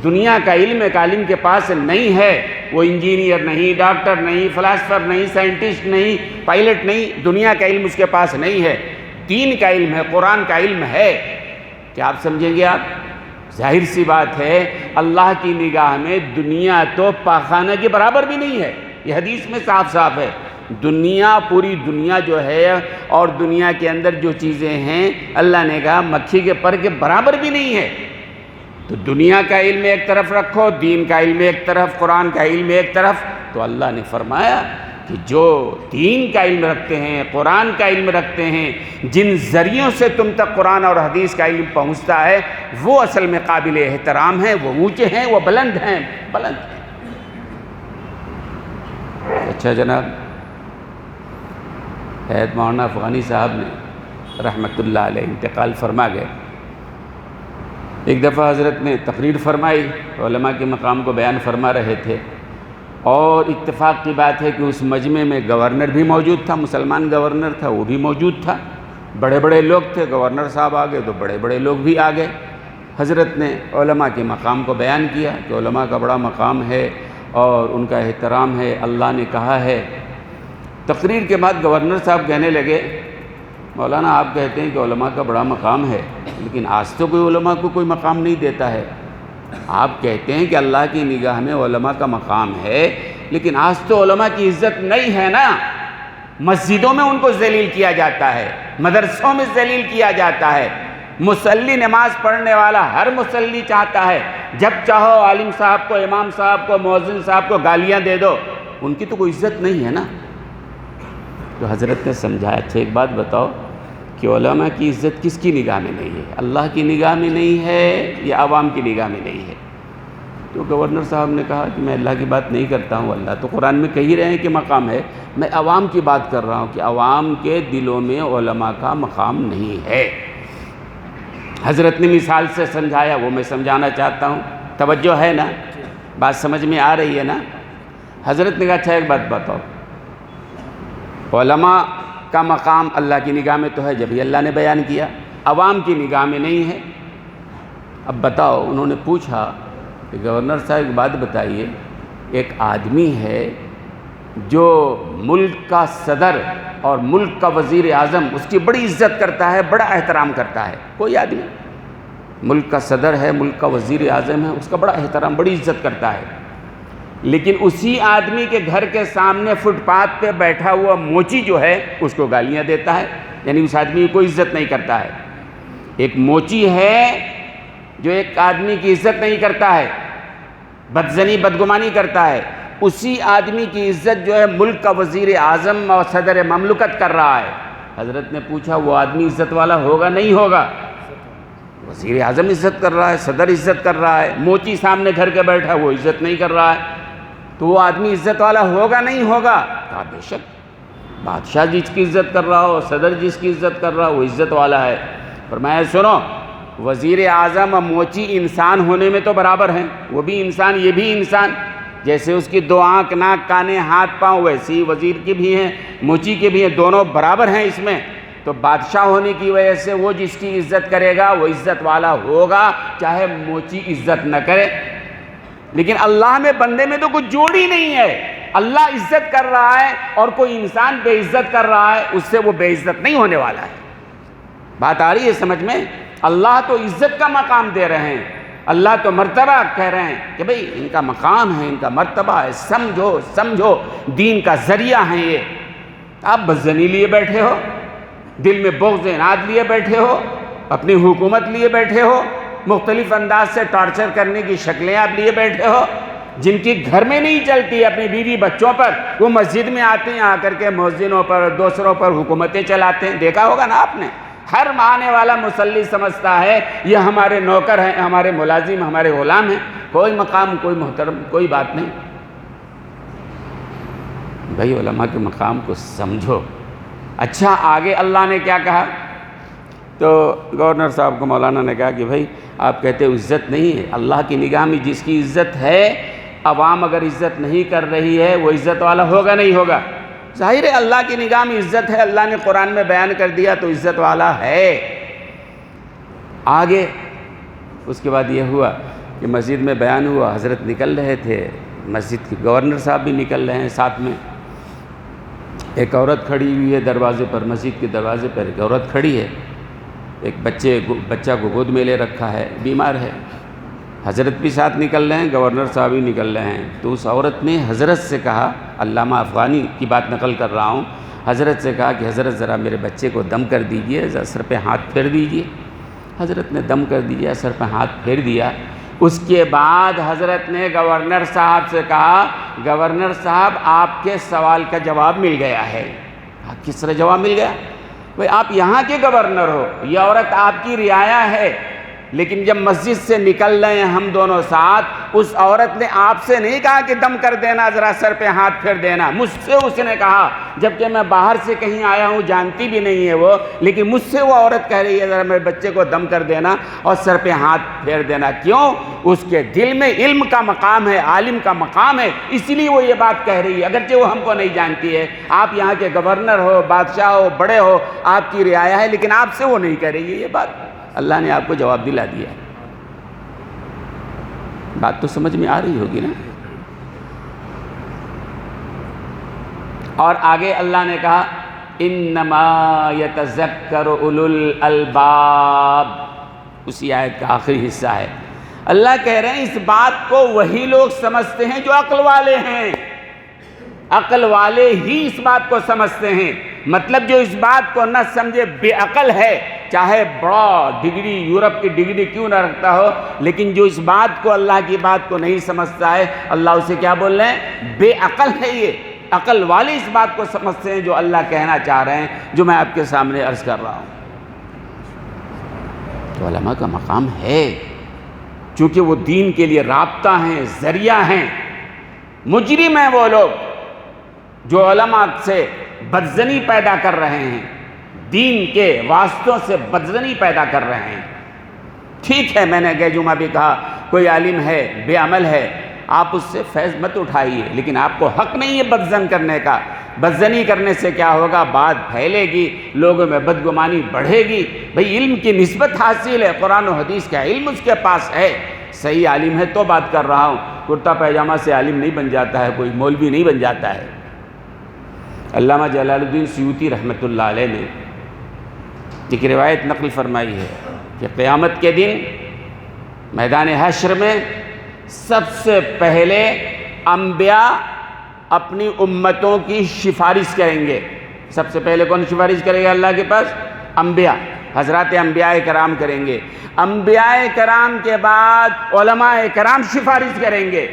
دنیا کا علم ایک عالم کے پاس نہیں ہے، وہ انجینئر نہیں، ڈاکٹر نہیں، فلاسفر نہیں، سائنٹسٹ نہیں، پائلٹ نہیں، دنیا کا علم اس کے پاس نہیں ہے۔ دین کا علم ہے، قرآن کا علم ہے۔ کیا آپ سمجھیں گے؟ آپ ظاہر سی بات ہے اللہ کی نگاہ میں دنیا تو پاخانہ کے برابر بھی نہیں ہے، یہ حدیث میں صاف صاف ہے۔ دنیا، پوری دنیا جو ہے اور دنیا کے اندر جو چیزیں ہیں، اللہ نے کہا مکھی کے پر کے برابر بھی نہیں ہے۔ تو دنیا کا علم ایک طرف رکھو، دین کا علم ایک طرف، قرآن کا علم ایک طرف۔ تو اللہ نے فرمایا کہ جو دین کا علم رکھتے ہیں، قرآن کا علم رکھتے ہیں، جن ذریعوں سے تم تک قرآن اور حدیث کا علم پہنچتا ہے، وہ اصل میں قابل احترام ہیں، وہ اونچے ہیں، وہ بلند ہیں، بلند ہیں۔ اچھا جناب، حیات مولانا افغانی صاحب نے رحمۃ اللہ علیہ انتقال فرما گئے۔ ایک دفعہ حضرت نے تقریر فرمائی، علماء کے مقام کو بیان فرما رہے تھے، اور اتفاق کی بات ہے کہ اس مجمع میں گورنر بھی موجود تھا، مسلمان گورنر تھا، وہ بھی موجود تھا، بڑے بڑے لوگ تھے، گورنر صاحب آ گئے تو بڑے بڑے لوگ بھی آ گئے۔ حضرت نے علماء کے مقام کو بیان کیا کہ علماء کا بڑا مقام ہے اور ان کا احترام ہے، اللہ نے کہا ہے۔ تقریر کے بعد گورنر صاحب کہنے لگے، مولانا آپ کہتے ہیں کہ علماء کا بڑا مقام ہے، لیکن آج تو کوئی علماء کو کوئی مقام نہیں دیتا ہے۔ آپ کہتے ہیں کہ اللہ کی نگاہ میں علماء کا مقام ہے، لیکن آج تو علماء کی عزت نہیں ہے نا۔ مسجدوں میں ان کو ذلیل کیا جاتا ہے، مدرسوں میں ذلیل کیا جاتا ہے۔ مصلی، نماز پڑھنے والا ہر مصلی چاہتا ہے جب چاہو عالم صاحب کو، امام صاحب کو، مؤذن صاحب کو گالیاں دے دو، ان کی تو کوئی عزت نہیں ہے نا۔ تو حضرت نے سمجھایا، اچھا ایک بات بتاؤ کہ علماء کی عزت کس کی نگاہ میں نہیں ہے؟ اللہ کی نگاہ میں نہیں ہے یا عوام کی نگاہ میں نہیں ہے؟ تو گورنر صاحب نے کہا کہ میں اللہ کی بات نہیں کرتا ہوں، اللہ تو قرآن میں کہہ رہے ہیں کہ مقام ہے، میں عوام کی بات کر رہا ہوں کہ عوام کے دلوں میں علماء کا مقام نہیں ہے۔ حضرت نے مثال سے سمجھایا، وہ میں سمجھانا چاہتا ہوں، توجہ ہے نا؟ بات سمجھ میں آ رہی ہے نا؟ حضرت نے کہا اچھا ایک بات بتاؤ، علماء کا مقام اللہ کی نگاہ میں تو ہے، جب ہی اللہ نے بیان کیا، عوام کی نگاہ میں نہیں ہے۔ اب بتاؤ، انہوں نے پوچھا کہ گورنر صاحب ایک بات بتائیے، ایک آدمی ہے جو ملک کا صدر اور ملک کا وزیر اعظم اس کی بڑی عزت کرتا ہے، بڑا احترام کرتا ہے، کوئی آدمی ملک کا صدر ہے، ملک کا وزیر اعظم ہے، اس کا بڑا احترام، بڑی عزت کرتا ہے، لیکن اسی آدمی کے گھر کے سامنے فٹ پاتھ پہ بیٹھا ہوا موچی جو ہے اس کو گالیاں دیتا ہے، یعنی اس آدمی کی کوئی عزت نہیں کرتا ہے۔ ایک موچی ہے جو ایک آدمی کی عزت نہیں کرتا ہے، بدزنی بدگمانی کرتا ہے، اسی آدمی کی عزت جو ہے ملک کا وزیر اعظم اور صدر مملکت کر رہا ہے۔ حضرت نے پوچھا وہ آدمی عزت والا ہوگا نہیں ہوگا؟ وزیر اعظم عزت کر رہا ہے، صدر عزت کر رہا ہے، موچی سامنے گھر کے بیٹھا وہ عزت نہیں کر رہا ہے، تو وہ آدمی عزت والا ہوگا نہیں ہوگا؟ کہا بے شک، بادشاہ جس کی عزت کر رہا ہو، صدر جس کی عزت کر رہا ہو، وہ عزت والا ہے۔ فرمایا سنو، وزیر اعظم اور موچی انسان ہونے میں تو برابر ہیں، وہ بھی انسان، یہ بھی انسان، جیسے اس کی دو آنکھ، ناک، کانے، ہاتھ، پاؤں، ویسی وزیر کی بھی ہیں، موچی کے بھی ہیں، دونوں برابر ہیں اس میں۔ تو بادشاہ ہونے کی وجہ سے وہ جس کی عزت کرے گا وہ عزت والا ہوگا، چاہے موچی عزت نہ کرے۔ لیکن اللہ میں، بندے میں تو کچھ جوڑ ہی نہیں ہے۔ اللہ عزت کر رہا ہے اور کوئی انسان بے عزت کر رہا ہے، اس سے وہ بے عزت نہیں ہونے والا ہے۔ بات آ رہی ہے سمجھ میں؟ اللہ تو عزت کا مقام دے رہے ہیں، اللہ تو مرتبہ کہہ رہے ہیں کہ بھئی ان کا مقام ہے، ان کا مرتبہ ہے، سمجھو سمجھو، دین کا ذریعہ ہیں یہ۔ آپ بدزنی لیے بیٹھے ہو، دل میں بغض اناد لیے بیٹھے ہو، اپنی حکومت لیے بیٹھے ہو، مختلف انداز سے ٹارچر کرنے کی شکلیں آپ لیے بیٹھے ہو، جن کی گھر میں نہیں چلتی اپنی بیوی بچوں پر، وہ مسجد میں آتے ہیں، آ کر کے مؤذنوں پر، دوسروں پر حکومتیں چلاتے ہیں۔ دیکھا ہوگا نا آپ نے، ہر آنے والا مصلی سمجھتا ہے یہ ہمارے نوکر ہیں، ہمارے ملازم، ہمارے غلام ہیں، کوئی مقام، کوئی محترم، کوئی بات نہیں۔ بھائی علماء کے مقام کو سمجھو۔ اچھا آگے اللہ نے کیا کہا؟ تو گورنر صاحب کو مولانا نے کہا کہ بھائی آپ کہتے ہو عزت نہیں ہے، اللہ کی نگاہ میں جس کی عزت ہے، عوام اگر عزت نہیں کر رہی ہے وہ عزت والا ہوگا نہیں ہوگا؟ ظاہر ہے اللہ کی نگاہ میں عزت ہے، اللہ نے قرآن میں بیان کر دیا تو عزت والا ہے۔ آگے اس کے بعد یہ ہوا کہ مسجد میں بیان ہوا، حضرت نکل رہے تھے، مسجد کے گورنر صاحب بھی نکل رہے ہیں ساتھ میں، ایک عورت کھڑی ہوئی ہے دروازے پر، مسجد کے دروازے پر ایک عورت کھڑی ہے، ایک بچہ کو گود میں لے رکھا ہے، بیمار ہے، حضرت بھی ساتھ نکل رہے ہیں، گورنر صاحب بھی نکل رہے ہیں۔ تو اس عورت نے حضرت سے کہا، علامہ افغانی کی بات نقل کر رہا ہوں، حضرت سے کہا کہ حضرت ذرا میرے بچے کو دم کر دیجئے، ذرا سر پہ ہاتھ پھیر دیجئے۔ حضرت نے دم کر دیا، سر پہ ہاتھ پھیر دیا۔ اس کے بعد حضرت نے گورنر صاحب سے کہا، گورنر صاحب آپ کے سوال کا جواب مل گیا ہے۔ کس طرح جواب مل گیا؟ بھئی آپ یہاں کے گورنر ہو، یہ عورت آپ کی رعایا ہے، لیکن جب مسجد سے نکل رہے ہیں ہم دونوں ساتھ، اس عورت نے آپ سے نہیں کہا کہ دم کر دینا، ذرا سر پہ ہاتھ پھیر دینا، مجھ سے اس نے کہا، جبکہ میں باہر سے کہیں آیا ہوں، جانتی بھی نہیں ہے وہ، لیکن مجھ سے وہ عورت کہہ رہی ہے ذرا میرے بچے کو دم کر دینا اور سر پہ ہاتھ پھیر دینا۔ کیوں؟ اس کے دل میں علم کا مقام ہے، عالم کا مقام ہے، اس لیے وہ یہ بات کہہ رہی ہے، اگرچہ وہ ہم کو نہیں جانتی ہے۔ آپ یہاں کے گورنر ہو، بادشاہ ہو، بڑے ہو، آپ کی رعایا ہے، لیکن آپ سے وہ نہیں کہہ رہی ہے یہ بات۔ اللہ نے آپ کو جواب دلا دیا۔ بات تو سمجھ میں آ رہی ہوگی نا؟ اور آگے اللہ نے کہا انما یتذکر اولو الالباب، اسی آیت کا آخری حصہ ہے۔ اللہ کہہ رہے ہیں اس بات کو وہی لوگ سمجھتے ہیں جو عقل والے ہیں، عقل والے ہی اس بات کو سمجھتے ہیں۔ مطلب جو اس بات کو نہ سمجھے بے عقل ہے، چاہے بڑا ڈگری یورپ کی ڈگری کیوں نہ رکھتا ہو، لیکن جو اس بات کو اللہ کی بات کو نہیں سمجھتا ہے، اللہ اسے کیا بول رہے ہیں؟ بے عقل ہے۔ یہ عقل والے اس بات کو سمجھتے ہیں جو اللہ کہنا چاہ رہے ہیں، جو میں آپ کے سامنے عرض کر رہا ہوں۔ تو علماء کا مقام ہے، چونکہ وہ دین کے لیے رابطہ ہیں، ذریعہ ہیں۔ مجرم ہیں وہ لوگ جو علماء سے بدزنی پیدا کر رہے ہیں، دین کے واسطوں سے بدزنی پیدا کر رہے ہیں۔ ٹھیک ہے، میں نے گئے جمعہ بھی کہا، کوئی عالم ہے، بے عمل ہے، آپ اس سے فیض مت اٹھائیے، لیکن آپ کو حق نہیں ہے بدزن کرنے کا۔ بدزنی کرنے سے کیا ہوگا؟ بات پھیلے گی، لوگوں میں بدگمانی بڑھے گی۔ بھئی علم کی نسبت حاصل ہے، قرآن و حدیث کا علم اس کے پاس ہے، صحیح عالم ہے تو بات کر رہا ہوں۔ کرتا پیجامہ سے عالم نہیں بن جاتا ہے، کوئی مولوی نہیں بن جاتا ہے۔ علامہ جلال الدین سیوطی رحمۃ اللہ علیہ نے ایک روایت نقل فرمائی ہے کہ قیامت کے دن میدان حشر میں سب سے پہلے انبیاء اپنی امتوں کی سفارش کریں گے۔ سب سے پہلے کون سفارش کرے گا اللہ کے پاس؟ انبیاء، حضرات انبیاء کرام کریں گے۔ انبیاء کرام کے بعد علماء کرام سفارش کریں گے،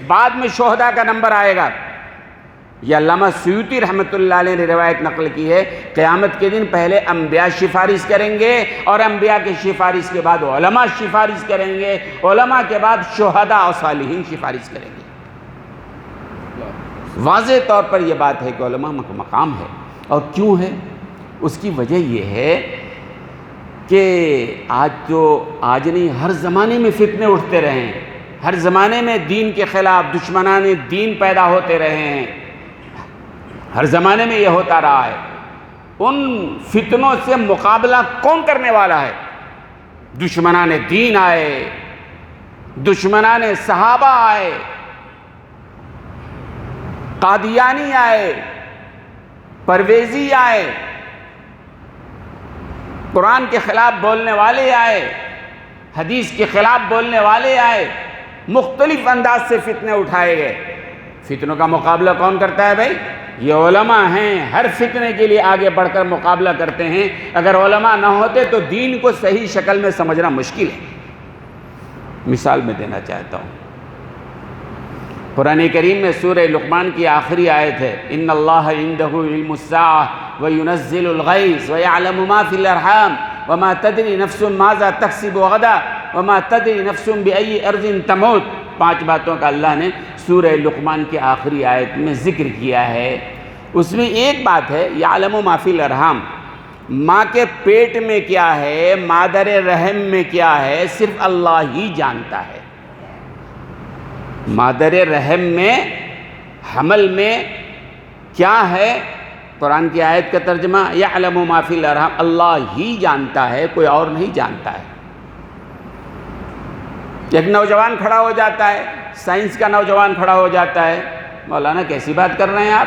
بعد میں شہداء کا نمبر آئے گا۔ یہ علامہ سیوطی رحمۃ اللہ علیہ نے روایت نقل کی ہے، قیامت کے دن پہلے انبیاء سفارش کریں گے، اور انبیاء کی سفارش کے بعد علماء سفارش کریں گے، علماء کے بعد شہداء اور صالحین سفارش کریں گے۔ واضح طور پر یہ بات ہے کہ علماء کا مقام ہے، اور کیوں ہے؟ اس کی وجہ یہ ہے کہ آج نہیں، ہر زمانے میں فتنے اٹھتے رہے ہیں، ہر زمانے میں دین کے خلاف دشمنان دین پیدا ہوتے رہے ہیں، ہر زمانے میں یہ ہوتا رہا ہے۔ ان فتنوں سے مقابلہ کون کرنے والا ہے؟ دشمنان دین آئے، دشمنان صحابہ آئے، قادیانی آئے، پرویزی آئے، قرآن کے خلاف بولنے والے آئے، حدیث کے خلاف بولنے والے آئے، مختلف انداز سے فتنے اٹھائے گئے۔ فتنوں کا مقابلہ کون کرتا ہے بھائی؟ یہ علماء ہیں، ہر فتنے کے لیے آگے بڑھ کر مقابلہ کرتے ہیں۔ اگر علماء نہ ہوتے تو دین کو صحیح شکل میں سمجھنا مشکل ہے۔ مثال میں دینا چاہتا ہوں، قرآن کریم میں سورہ لقمان کی آخری آیت ہے، ان اللہ عندہ علم الساعہ وینزل الغیث ویعلم ما فی الارحام وما تدری نفس ماذا تکسب غدا وما تدری نفس بأی ارض تموت۔ 5 باتوں کا اللہ نے سورہ لقمان کی آخری آیت میں ذکر کیا ہے۔ اس میں ایک بات ہے یعلم ما فی الارحام، ماں کے پیٹ میں کیا ہے، مادر رحم میں کیا ہے، صرف اللہ ہی جانتا ہے۔ مادر رحم میں، حمل میں کیا ہے، قرآن کی آیت کا ترجمہ یعلم ما فی الارحام، اللہ ہی جانتا ہے، کوئی اور نہیں جانتا ہے۔ ایک نوجوان کھڑا ہو جاتا ہے، سائنس کا نوجوان کھڑا ہو جاتا ہے، مولانا کیسی بات کر رہے ہیں آپ؟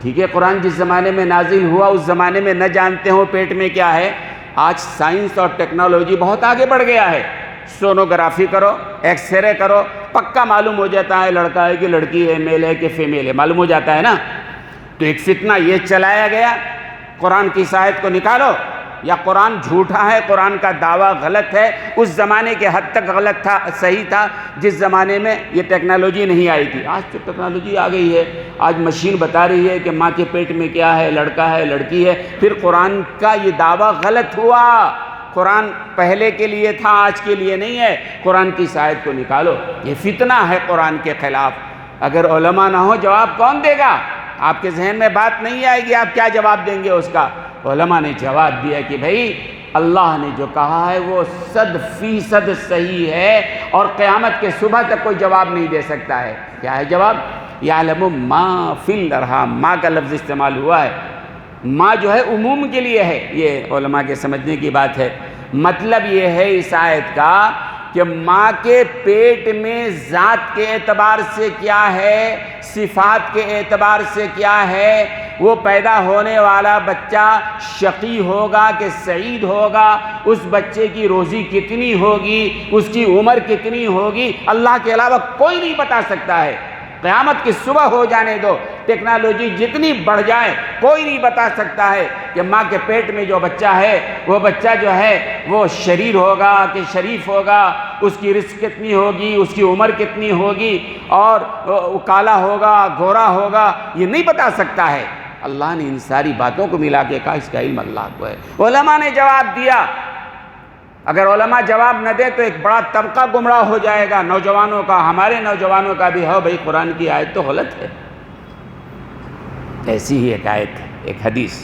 ٹھیک ہے، قرآن جس زمانے میں نازل ہوا اس زمانے میں نہ جانتے ہو پیٹ میں کیا ہے، آج سائنس اور ٹیکنالوجی بہت آگے بڑھ گیا ہے، سونوگرافی کرو، ایکس رے کرو، پکا معلوم ہو جاتا ہے لڑکا ہے کہ لڑکی ہے، میل ہے کہ فیمیل ہے، معلوم ہو جاتا ہے نا۔ تو ایک فتنہ یہ چلایا گیا، قرآن کی اس آیت کو نکالو، یا قرآن جھوٹا ہے، قرآن کا دعویٰ غلط ہے۔ اس زمانے کے حد تک غلط تھا، صحیح تھا جس زمانے میں یہ ٹیکنالوجی نہیں آئی تھی۔ آج تو ٹیکنالوجی آ گئی ہے، آج مشین بتا رہی ہے کہ ماں کے پیٹ میں کیا ہے، لڑکا ہے لڑکی ہے، پھر قرآن کا یہ دعویٰ غلط ہوا۔ قرآن پہلے کے لیے تھا، آج کے لیے نہیں ہے۔ قرآن کی اس آیت کو نکالو، یہ فتنہ ہے قرآن کے خلاف۔ اگر علماء نہ ہو جواب کون دے گا؟ آپ کے ذہن میں بات نہیں آئے گی، آپ کیا جواب دیں گے اس کا؟ علماء نے جواب دیا کہ بھئی اللہ نے جو کہا ہے وہ 100% صحیح ہے، اور قیامت کے صبح تک کوئی جواب نہیں دے سکتا ہے۔ کیا ہے جواب؟ یعلم ما فی الارحام، ماں کا لفظ استعمال ہوا ہے۔ ماں جو ہے عموم کے لیے ہے، یہ علماء کے سمجھنے کی بات ہے۔ مطلب یہ ہے اس آیت کا کہ ماں کے پیٹ میں ذات کے اعتبار سے کیا ہے، صفات کے اعتبار سے کیا ہے، وہ پیدا ہونے والا بچہ شقی ہوگا کہ سعید ہوگا، اس بچے کی روزی کتنی ہوگی، اس کی عمر کتنی ہوگی، اللہ کے علاوہ کوئی نہیں بتا سکتا ہے۔ قیامت کی صبح ہو جانے دو، ٹیکنالوجی جتنی بڑھ جائے، کوئی نہیں بتا سکتا ہے کہ ماں کے پیٹ میں جو بچہ ہے، وہ بچہ جو ہے وہ شریر ہوگا کہ شریف ہوگا، اس کی رزق کتنی ہوگی، اس کی عمر کتنی ہوگی، اور کالا ہوگا گورا ہوگا، یہ نہیں بتا سکتا ہے۔ اللہ نے ان ساری باتوں کو ملا کے کہا اس کا علم اللہ کو ہے۔ علماء نے جواب دیا، اگر علماء جواب نہ دے تو ایک بڑا طبقہ گمراہ ہو جائے گا، نوجوانوں کا، ہمارے نوجوانوں کا بھی ہو بھئی قرآن کی آیت تو غلط ہے۔ ایسی ہی ایک آیت ہے، ایک حدیث۔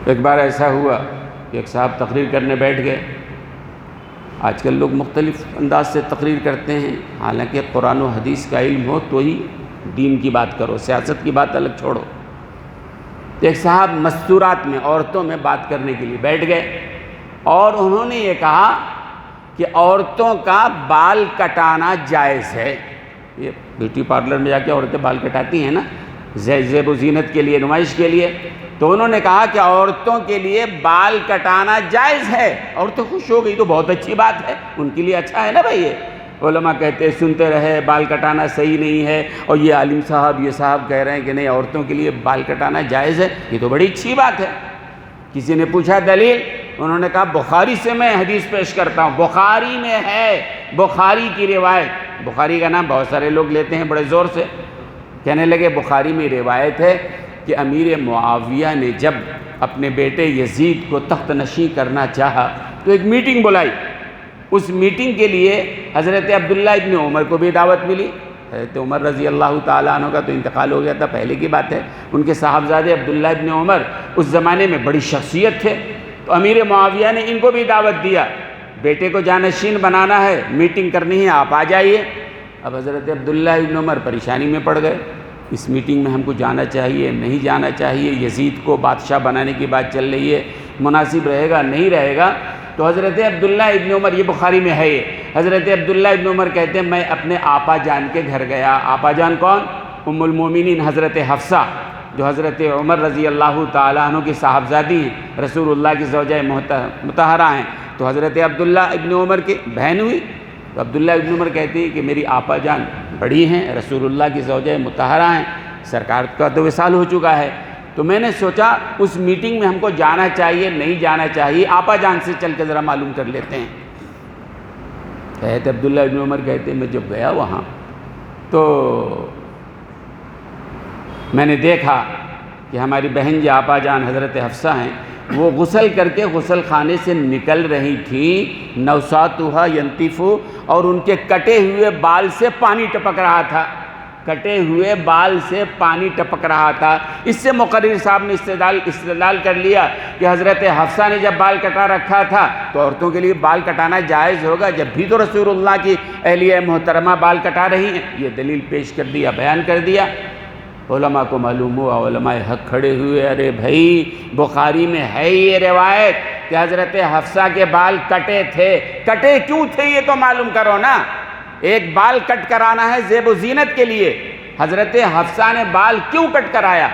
ایک بار ایسا ہوا کہ ایک صاحب تقریر کرنے بیٹھ گئے۔ آج کل لوگ مختلف انداز سے تقریر کرتے ہیں، حالانکہ قرآن و حدیث کا علم ہو تو ہی دین کی بات کرو، سیاست کی بات الگ چھوڑو۔ ایک صاحب مستورات میں، عورتوں میں بات کرنے کے لیے بیٹھ گئے، اور انہوں نے یہ کہا کہ عورتوں کا بال کٹانا جائز ہے۔ یہ بیوٹی پارلر میں جا کے عورتیں بال کٹاتی ہیں نا، زیب و زینت کے لیے، نمائش کے لیے، تو انہوں نے کہا کہ عورتوں کے لیے بال کٹانا جائز ہے۔ عورتیں خوش ہو گئی، تو بہت اچھی بات ہے، ان کے لیے اچھا ہے نا بھائی۔ یہ علماء کہتے ہیں سنتے رہے بال کٹانا صحیح نہیں ہے، اور یہ عالم صاحب، یہ صاحب کہہ رہے ہیں کہ نہیں عورتوں کے لیے بال کٹانا جائز ہے، یہ تو بڑی اچھی بات ہے۔ کسی نے پوچھا دلیل، انہوں نے کہا بخاری سے میں حدیث پیش کرتا ہوں، بخاری میں ہے، بخاری کی روایت۔ بخاری کا نام بہت سارے لوگ لیتے ہیں بڑے زور سے، کہنے لگے بخاری میں روایت ہے کہ امیر معاویہ نے جب اپنے بیٹے یزید کو تخت نشین کرنا چاہا تو ایک میٹنگ بلائی۔ اس میٹنگ کے لیے حضرت عبداللہ ابن عمر کو بھی دعوت ملی۔ حضرت عمر رضی اللہ تعالیٰ عنہ کا تو انتقال ہو گیا تھا، پہلے کی بات ہے۔ ان کے صاحبزادے عبداللہ ابن عمر اس زمانے میں بڑی شخصیت تھے، تو امیر معاویہ نے ان کو بھی دعوت دیا، بیٹے کو جانشین بنانا ہے، میٹنگ کرنی ہے، آپ آ جائیے۔ اب حضرت عبداللہ ابن عمر پریشانی میں پڑ گئے، اس میٹنگ میں ہم کو جانا چاہیے نہیں جانا چاہیے، یزید کو بادشاہ بنانے کی بات چل رہی ہے، مناسب رہے گا نہیں رہے گا۔ تو حضرت عبداللہ ابن عمر، یہ بخاری میں ہے، یہ حضرت عبداللہ ابن عمر کہتے ہیں میں اپنے آپا جان کے گھر گیا۔ آپا جان کون؟ ام المومنین حضرت حفصہ، جو حضرت عمر رضی اللہ تعالیٰ عنہ کی صاحبزادی ہیں، رسول اللہ کی زوجہ مطہرہ ہیں، تو حضرت عبداللہ ابن عمر کی بہن ہوئی۔ تو عبداللہ ابن عمر کہتے ہیں کہ میری آپا جان بڑی ہیں، رسول اللہ کی زوجہ مطہرہ ہیں، سرکار کا تو وصال ہو چکا ہے، تو میں نے سوچا اس میٹنگ میں ہم کو جانا چاہیے نہیں جانا چاہیے، آپا جان سے چل کے ذرا معلوم کر لیتے ہیں۔ حضرت عبداللہ ابن عمر کہتے ہیں میں جب گیا وہاں تو میں نے دیکھا کہ ہماری بہن جو آپا جان حضرت حفصہ ہیں، وہ غسل کر کے غسل خانے سے نکل رہی تھیں، نوساتھا ینتفو، اور ان کے کٹے ہوئے بال سے پانی ٹپک رہا تھا۔ کٹے ہوئے بال سے پانی ٹپک رہا تھا۔ اس سے مقرر صاحب نے استدلال کر لیا کہ حضرت حفصہ نے جب بال کٹا رکھا تھا تو عورتوں کے لیے بال کٹانا جائز ہوگا، جب بھی تو رسول اللہ کی اہلیہ محترمہ بال کٹا رہی ہیں۔ یہ دلیل پیش کر دیا، بیان کر دیا۔ علماء کو معلوم ہوا، علماء حق کھڑے ہوئے، ارے بھائی بخاری میں ہے یہ روایت کہ حضرت حفصہ کے بال کٹے تھے، کٹے کیوں تھے یہ تو معلوم کرو نا۔ ایک بال کٹ کرانا ہے زیب و زینت کے لیے، حضرت حفصہ نے بال کیوں کٹ کرایا؟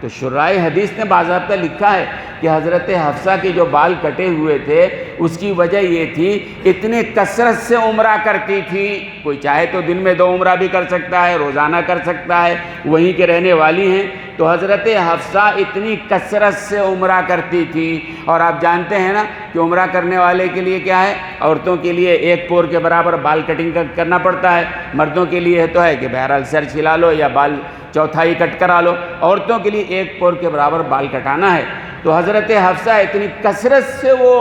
تو شرائع حدیث نے باضابطہ لکھا ہے کہ حضرت حفصہ کے جو بال کٹے ہوئے تھے اس کی وجہ یہ تھی اتنی کثرت سے عمرہ کرتی تھی۔ کوئی چاہے تو دن میں 2 عمرہ بھی کر سکتا ہے، روزانہ کر سکتا ہے، وہیں کے رہنے والی ہیں۔ تو حضرت حفصہ اتنی کثرت سے عمرہ کرتی تھی، اور آپ جانتے ہیں نا کہ عمرہ کرنے والے کے لیے کیا ہے، عورتوں کے لیے 1 پور کے برابر بال کٹنگ کرنا پڑتا ہے، مردوں کے لیے تو ہے کہ بہرحال سر چھلا لو یا بال چوتھائی کٹ کرا لو، عورتوں کے لیے 1 پور کے برابر بال کٹانا ہے۔ تو حضرت حفصہ اتنی کثرت سے وہ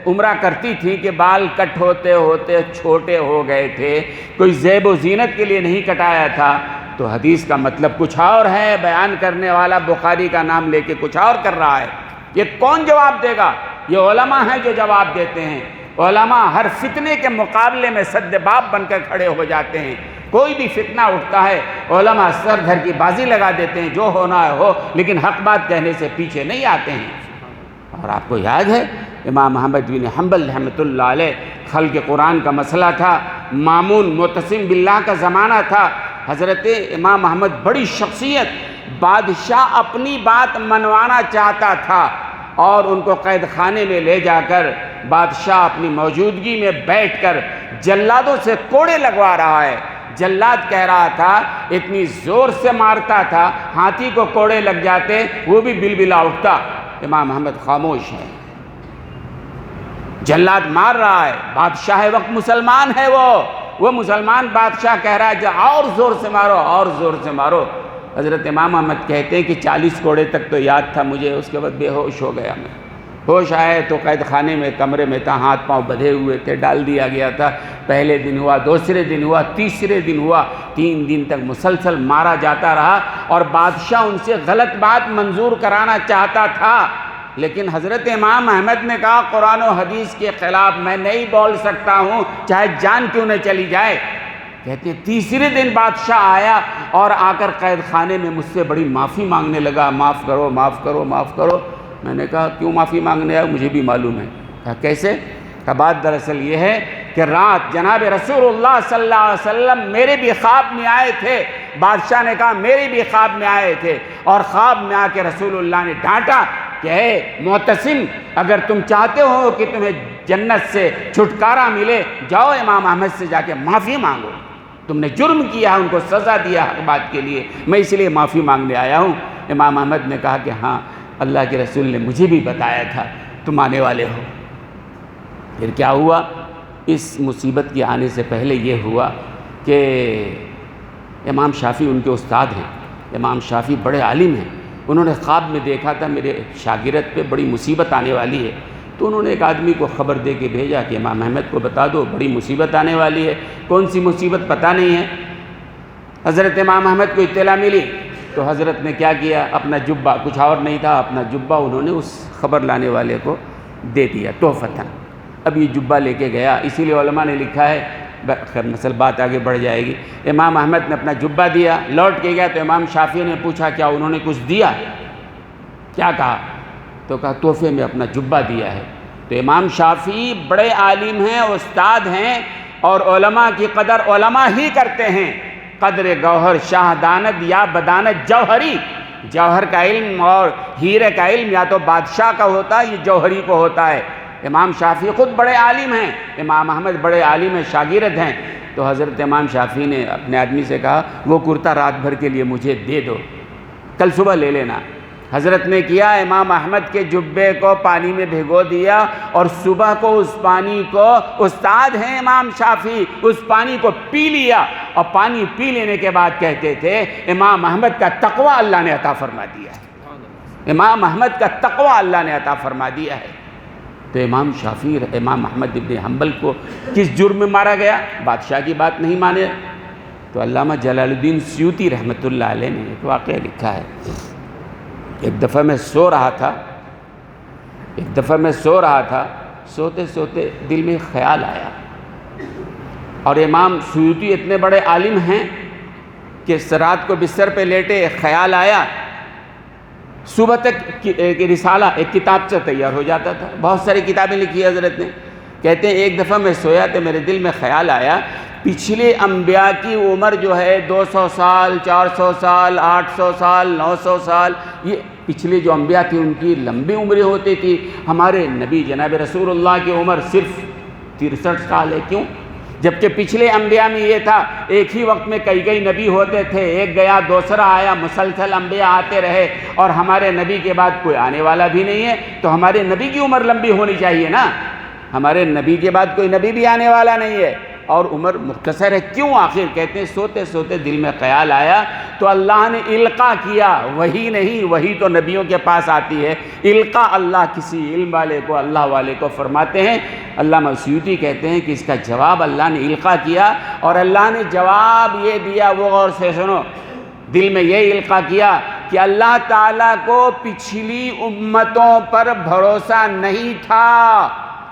عمرہ کرتی تھی کہ بال کٹ ہوتے ہوتے چھوٹے ہو گئے تھے، کوئی زیب و زینت کے لیے نہیں کٹایا تھا۔ تو حدیث کا مطلب کچھ اور ہے، بیان کرنے والا بخاری کا نام لے کے کچھ اور کر رہا ہے۔ یہ کون جواب دے گا؟ یہ علماء ہیں جو جواب دیتے ہیں۔ علماء ہر فتنے کے مقابلے میں سد باب بن کر کھڑے ہو جاتے ہیں۔ کوئی بھی فتنہ اٹھتا ہے علماء سر دھر کی بازی لگا دیتے ہیں، جو ہونا ہے ہو، لیکن حق بات کہنے سے پیچھے نہیں آتے ہیں۔ اور آپ کو یاد ہے امام احمد بن حنبل رحمۃ اللہ علیہ، خلق قرآن کا مسئلہ تھا، مامون معتصم باللہ کا زمانہ تھا۔ حضرت امام احمد بڑی شخصیت، بادشاہ اپنی بات منوانا چاہتا تھا اور ان کو قید خانے میں لے جا کر بادشاہ اپنی موجودگی میں بیٹھ کر جلادوں سے کوڑے لگوا رہا ہے۔ جلاد کہہ رہا تھا، اتنی زور سے مارتا تھا ہاتھی کو کوڑے لگ جاتے، وہ بھی بلبلا اٹھتا۔ امام احمد خاموش ہے، جلاد مار رہا ہے، بادشاہ وقت مسلمان ہے، وہ مسلمان بادشاہ کہہ رہا ہے اور زور سے مارو، اور زور سے مارو۔ حضرت امام احمد کہتے ہیں کہ 40 کوڑے تک تو یاد تھا مجھے، اس کے بعد بے ہوش ہو گیا میں۔ ہوش آئے تو قید خانے میں کمرے میں تھا، ہاتھ پاؤں بدھے ہوئے تھے، ڈال دیا گیا تھا۔ پہلے دن ہوا، دوسرے دن ہوا، تیسرے دن ہوا، 3 دن تک مسلسل مارا جاتا رہا، اور بادشاہ ان سے غلط بات منظور کرانا چاہتا تھا، لیکن حضرت امام احمد نے کہا قرآن و حدیث کے خلاف میں نہیں بول سکتا ہوں، چاہے جان کیوں نہ چلی جائے۔ کہتے ہیں تیسرے دن بادشاہ آیا اور آ کر قید خانے میں مجھ سے بڑی معافی مانگنے لگا، معاف کرو، معاف کرو، معاف کرو۔ میں نے کہا کیوں معافی مانگنے آیا؟ مجھے بھی معلوم ہے۔ کہا کیسے؟ کہ بات دراصل یہ ہے کہ رات جناب رسول اللہ صلی اللہ علیہ وسلم میرے بھی خواب میں آئے تھے۔ بادشاہ نے کہا میرے بھی خواب میں آئے تھے، اور خواب میں آ کے رسول اللہ نے ڈانٹا کہ اے معتصم، اگر تم چاہتے ہو کہ تمہیں جنت سے چھٹکارا ملے، جاؤ امام احمد سے جا کے معافی مانگو، تم نے جرم کیا، ان کو سزا دیا حق بات کے لیے، میں اس لیے معافی مانگنے آیا ہوں۔ امام احمد نے کہا کہ ہاں اللہ کے رسول نے مجھے بھی بتایا تھا تم آنے والے ہو۔ پھر کیا ہوا؟ اس مصیبت کے آنے سے پہلے یہ ہوا کہ امام شافعی ان کے استاد ہیں، امام شافعی بڑے عالم ہیں، انہوں نے خواب میں دیکھا تھا میرے شاگرد پہ بڑی مصیبت آنے والی ہے، تو انہوں نے ایک آدمی کو خبر دے کے بھیجا کہ امام احمد کو بتا دو بڑی مصیبت آنے والی ہے۔ کون سی مصیبت پتہ نہیں ہے۔ حضرت امام احمد کو اطلاع ملی تو حضرت نے کیا کیا، اپنا جبہ، کچھ اور نہیں تھا، اپنا جبہ انہوں نے اس خبر لانے والے کو دے دیا تحفتاً۔ اب یہ جبہ لے کے گیا، اسی لیے علماء نے لکھا ہے، خیر مثل بات آگے بڑھ جائے گی، امام احمد نے اپنا جبہ دیا، لوٹ کے گیا تو امام شافعی نے پوچھا کیا انہوں نے کچھ دیا؟ کیا کہا؟ تو کہا تحفے میں اپنا جبہ دیا ہے۔ تو امام شافعی بڑے عالم ہیں، استاد ہیں، اور علماء کی قدر علماء ہی کرتے ہیں۔ قدر گوہر شاہ داند یا بدانت جوہری، جوہر کا علم اور ہیرے کا علم یا تو بادشاہ کا ہوتا ہے، یہ جوہری کو ہوتا ہے۔ امام شافعی خود بڑے عالم ہیں، امام احمد بڑے عالم ہیں، شاگرد ہیں۔ تو حضرت امام شافعی نے اپنے آدمی سے کہا وہ کرتا رات بھر کے لیے مجھے دے دو، کل صبح لے لینا۔ حضرت نے کیا، امام احمد کے جبے کو پانی میں بھگو دیا، اور صبح کو اس پانی کو، استاد ہیں امام شافعی، اس پانی کو پی لیا، اور پانی پی لینے کے بعد کہتے تھے امام احمد کا تقوی اللہ نے عطا فرما دیا ہے، امام احمد کا تقوی اللہ نے عطا فرما دیا ہے۔ تو امام شافعی، امام احمد ابن حنبل کو کس جرم میں مارا گیا؟ بادشاہ کی بات نہیں مانے۔ تو تو علامہ جلال الدین سیوطی رحمۃ اللہ علیہ نے ایک واقعہ لکھا ہے. ایک دفعہ میں سو رہا تھا، سوتے سوتے دل میں خیال آیا، اور امام سیوطی اتنے بڑے عالم ہیں کہ رات کو بستر پہ لیٹے ایک خیال آیا، صبح تک ایک رسالہ، ایک کتاب سے تیار ہو جاتا تھا. بہت ساری کتابیں لکھی حضرت نے. کہتے ہیں ایک دفعہ میں سویا تو میرے دل میں خیال آیا، پچھلے انبیاء کی عمر جو ہے 200 سال، 400 سال، 800 سال، 900 سال، یہ پچھلے جو انبیاء تھے ان کی لمبی عمریں ہوتی تھی. ہمارے نبی جناب رسول اللہ کی عمر صرف 63 سال ہے. کیوں؟ جبکہ پچھلے انبیاء میں یہ تھا ایک ہی وقت میں کئی نبی ہوتے تھے، ایک گیا دوسرا آیا، مسلسل انبیاء آتے رہے، اور ہمارے نبی کے بعد کوئی آنے والا بھی نہیں ہے، تو ہمارے نبی کی عمر لمبی ہونی چاہیے نا. ہمارے نبی کے بعد کوئی نبی بھی آنے والا نہیں ہے اور عمر مختصر ہے. کیوں؟ آخر کہتے ہیں سوتے سوتے دل میں خیال آیا تو اللہ نے القاء کیا. وہی نہیں، وہی تو نبیوں کے پاس آتی ہے. القاء اللہ کسی علم والے کو، اللہ والے کو فرماتے ہیں. علامہ سیوطی کہتے ہیں کہ اس کا جواب اللہ نے القاء کیا، اور اللہ نے جواب یہ دیا، وہ غور سے سنو. دل میں یہ القاء کیا کہ اللہ تعالیٰ کو پچھلی امتوں پر بھروسہ نہیں تھا،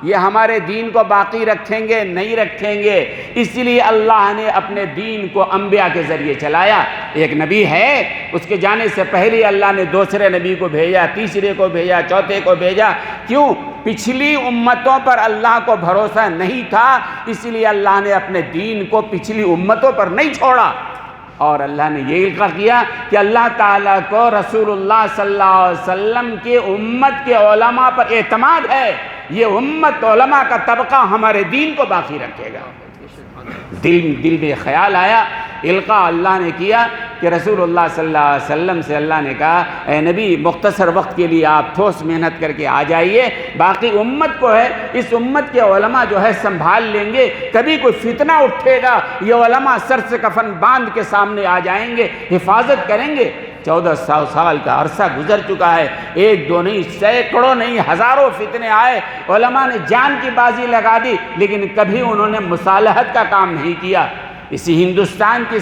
یہ ہمارے دین کو باقی رکھیں گے نہیں رکھیں گے، اس لیے اللہ نے اپنے دین کو انبیاء کے ذریعے چلایا. ایک نبی ہے، اس کے جانے سے پہلے اللہ نے دوسرے نبی کو بھیجا، تیسرے کو بھیجا، چوتھے کو بھیجا. کیوں؟ پچھلی امتوں پر اللہ کو بھروسہ نہیں تھا، اس لیے اللہ نے اپنے دین کو پچھلی امتوں پر نہیں چھوڑا. اور اللہ نے یہ القاء کیا کہ اللہ تعالیٰ کو رسول اللہ صلی اللہ علیہ وسلم کی امت کے علماء پر اعتماد ہے. یہ امت علماء کا طبقہ ہمارے دین کو باقی رکھے گا. دل میں خیال آیا، القاء اللہ نے کیا کہ رسول اللہ صلی اللہ علیہ وسلم سے اللہ نے کہا اے نبی مختصر وقت کے لیے آپ ٹھوس محنت کر کے آ جائیے، باقی امت کو ہے، اس امت کے علماء جو ہے سنبھال لیں گے. کبھی کوئی فتنہ اٹھے گا یہ علماء سر سے کفن باندھ کے سامنے آ جائیں گے، حفاظت کریں گے. 1400 سال کا عرصہ گزر چکا ہے، ایک دو نہیں، سینکڑوں نہیں، ہزاروں فتنے آئے، علماء نے جان کی بازی لگا دی، لیکن کبھی انہوں نے مصالحت کا کام نہیں کیا. اسی ہندوستان کی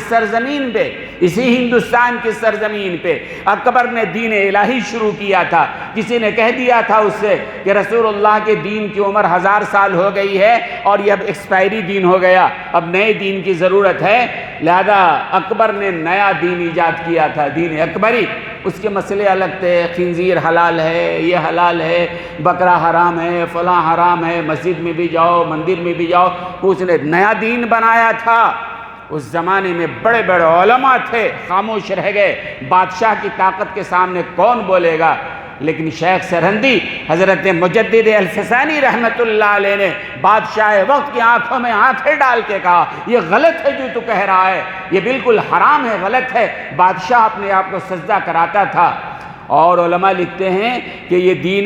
سرزمین پہ اکبر نے دین الہی شروع کیا تھا. کسی نے کہہ دیا تھا اس سے کہ رسول اللہ کے دین کی عمر 1000 سال ہو گئی ہے اور یہ اب ایکسپائری دین ہو گیا، اب نئے دین کی ضرورت ہے. لہذا اکبر نے نیا دین ایجاد کیا تھا، دین اکبری. اس کے مسئلے الگ تھے، خنزیر حلال ہے، یہ حلال ہے، بکرا حرام ہے، فلاں حرام ہے، مسجد میں بھی جاؤ، مندر میں بھی جاؤ. اس نے نیا دین بنایا تھا. اس زمانے میں بڑے بڑے علماء تھے، خاموش رہ گئے. بادشاہ کی طاقت کے سامنے کون بولے گا؟ لیکن شیخ سرہندی حضرت مجدد الفسانی رحمت اللہ علیہ نے بادشاہ وقت کی آنکھوں میں آنکھیں ڈال کے کہا یہ غلط ہے جو تو کہہ رہا ہے، یہ بالکل حرام ہے، غلط ہے. بادشاہ اپنے آپ کو سجدہ کراتا تھا. اور علماء لکھتے ہیں کہ یہ دین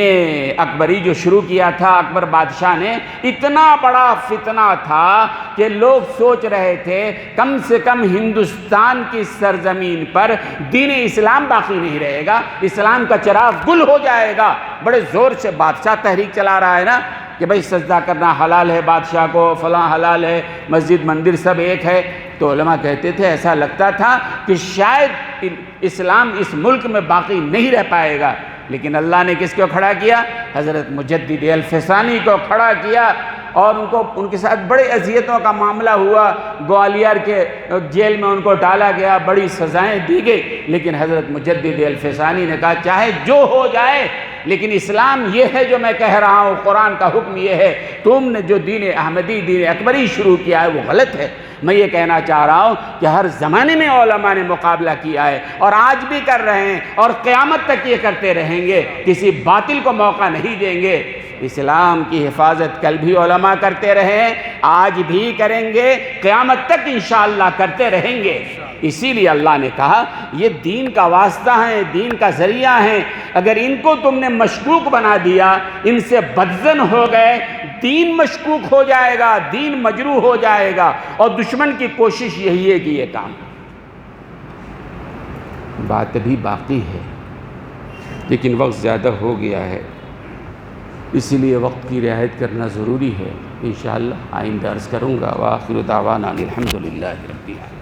اکبری جو شروع کیا تھا اکبر بادشاہ نے، اتنا بڑا فتنہ تھا کہ لوگ سوچ رہے تھے کم سے کم ہندوستان کی سرزمین پر دین اسلام باقی نہیں رہے گا، اسلام کا چراغ گل ہو جائے گا. بڑے زور سے بادشاہ تحریک چلا رہا ہے نا کہ بھائی سجدہ کرنا حلال ہے بادشاہ کو، فلاں حلال ہے، مسجد مندر سب ایک ہے. تو علماء کہتے تھے ایسا لگتا تھا کہ شاید اسلام اس ملک میں باقی نہیں رہ پائے گا. لیکن اللہ نے کس کو کھڑا کیا؟ حضرت مجدد الفسانی کو کھڑا کیا، اور ان کے ساتھ بڑے اذیتوں کا معاملہ ہوا. گوالیار کے جیل میں ان کو ڈالا گیا، بڑی سزائیں دی گئی. لیکن حضرت مجدد الفسانی نے کہا چاہے جو ہو جائے لیکن اسلام یہ ہے جو میں کہہ رہا ہوں، قرآن کا حکم یہ ہے، تم نے جو دین احمدی، دین اکبری شروع کیا ہے وہ غلط ہے. میں یہ کہنا چاہ رہا ہوں کہ ہر زمانے میں علماء نے مقابلہ کیا ہے اور آج بھی کر رہے ہیں اور قیامت تک یہ کرتے رہیں گے، کسی باطل کو موقع نہیں دیں گے. اسلام کی حفاظت کل بھی علماء کرتے رہے ہیں، آج بھی کریں گے، قیامت تک انشاءاللہ کرتے رہیں گے. اسی لیے اللہ نے کہا یہ دین کا واسطہ ہیں، دین کا ذریعہ ہیں. اگر ان کو تم نے مشکوک بنا دیا، ان سے بدظن ہو گئے، دین مشکوک ہو جائے گا، دین مجروح ہو جائے گا. اور دشمن کی کوشش یہی ہے کہ یہ کام. بات ابھی باقی ہے لیکن وقت زیادہ ہو گیا ہے، اسی لیے وقت کی رعایت کرنا ضروری ہے. انشاءاللہ آئندہ عرض کروں گا. وآخر دعوانا الحمدللہ رب العالمین.